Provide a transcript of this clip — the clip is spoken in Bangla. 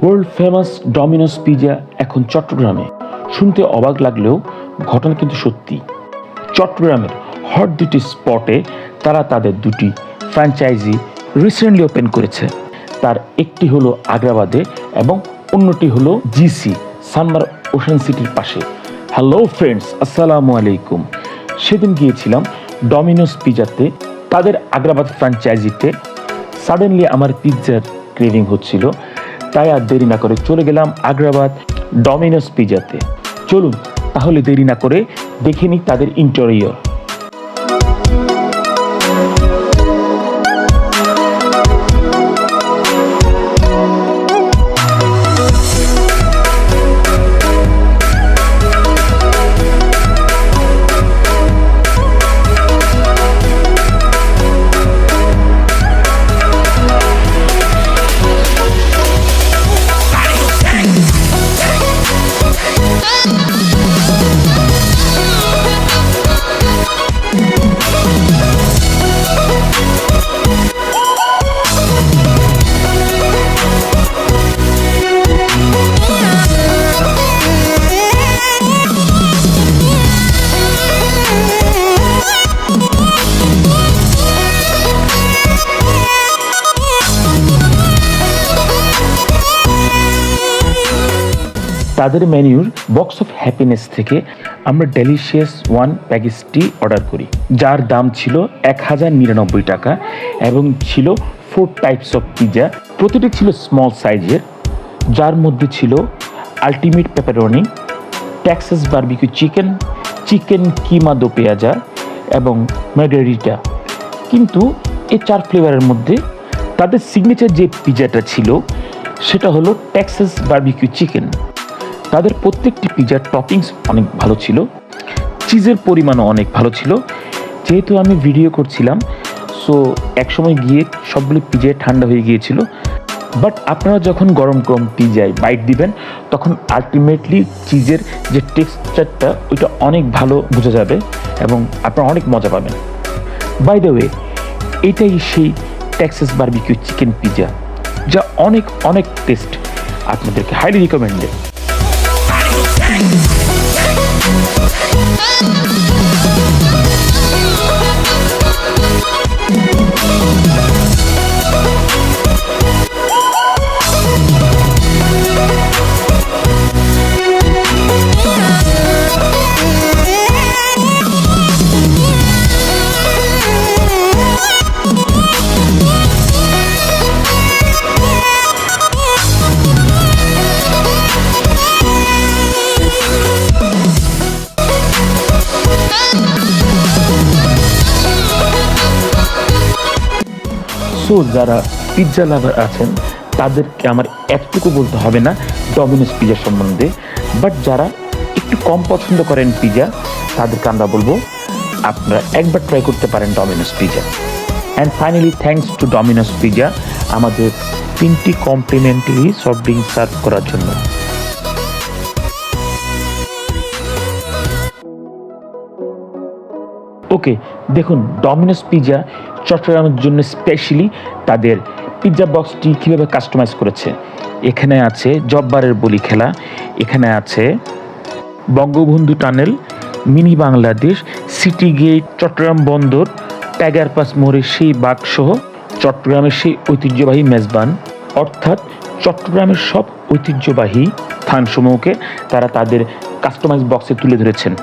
ওয়ার্ল্ড ফেমাস ডমিনোস পিৎজা এখন চট্টগ্রামে। শুনতে অবাক লাগলেও ঘটনা কিন্তু সত্যি। চট্টগ্রামের হট দুটি স্পটে তারা তাদের দুটি ফ্র্যাঞ্চাইজি রিসেন্টলি ওপেন করেছে। তার একটি হলো আগ্রাবাদে এবং অন্যটি হলো জিসি সানমার ওশান সিটির পাশে। হ্যালো ফ্রেন্ডস, আসসালামু আলাইকুম। সেদিন গিয়েছিলাম ডমিনোস পিৎজাতে, তাদের আগ্রাবাদ ফ্র্যাঞ্চাইজিতে। সাডেনলি আমার পিৎজার ক্রেভিং হচ্ছিল, তাই আর দেরি না করে চলে গেলাম আগ্রাবাদ ডমিনোস পিৎজাতে। চলুন তাহলে দেরি না করে দেখে নিই তাদের ইন্টেরিয়র। তাদের মেনুর বক্স অফ হ্যাপিনেস থেকে আমরা ডেলিশিয়াস ওয়ান প্যাকেজটি অর্ডার করি, যার দাম ছিল 1099 টাকা এবং ছিল 4 টাইপস অফ পিৎজা। প্রতিটি ছিল স্মল সাইজের, যার মধ্যে ছিল ultimate pepperoni, Texas barbecue chicken, chicken keema do pyaza এবং মার্গারিটা। কিন্তু এই 4 ফ্লেভারের মধ্যে তাদের সিগনেচার যে পিৎজাটা ছিল সেটা হলো টেক্সাস বারবিকিউ চিকেন। তাদের প্রত্যেকটি পিৎজার টপিংস অনেক ভালো ছিল, চিজের পরিমাণও অনেক ভালো ছিল। যেহেতু আমি ভিডিও করছিলাম, সো একসময় গিয়ে সবগুলো পিৎজায় ঠান্ডা হয়ে গিয়েছিল। বাট আপনারা যখন গরম গরম পিৎজায় বাইট দিবেন তখন আলটিমেটলি চিজের যে টেক্সচারটা ওইটা অনেক ভালো বোঝা যাবে এবং আপনারা অনেক মজা পাবেন। বাই দ্য ওয়ে, এটাই সেই টেক্সাস বারবিকিউ চিকেন পিৎজা, যা অনেক অনেক টেস্ট। আপনাদেরকে হাইলি রিকমেন্ডেড। সো যারা পিৎজা লাভার আছেন তাদেরকে আমার একটুকু বলতে হবে না ডমিনোস পিৎজা সম্বন্ধে, বাট যারা একটু কম পছন্দ করেন পিৎজা তাদেরকে আমরা বলবো আপনারা একবার ট্রাই করতে পারেন Domino's pizza. And finally thanks to Domino's pizza আমাদের 3টি কমপ্লিমেন্টারি সফট ড্রিঙ্ক সার্ভ করার জন্য। ওকে, দেখুন ডমিনোস পিৎজা চট্টগ্রামের জন্য স্পেশালি তাদের পিৎজা বক্সটি কীভাবে কাস্টমাইজ করেছে। এখানে আছে জব্বারের বলি খেলা, এখানে আছে Bangabandhu tunnel, mini Bangladesh, city gate, Chattogram বন্দর, টাইগার পাস মোড়ের সেই বাঘসহ চট্টগ্রামের সেই ঐতিহ্যবাহী মেজবান, অর্থাৎ চট্টগ্রামের সব ঐতিহ্যবাহী স্থানসমূহকে তারা তাদের কাস্টমাইজ বক্সে তুলে ধরেছেন।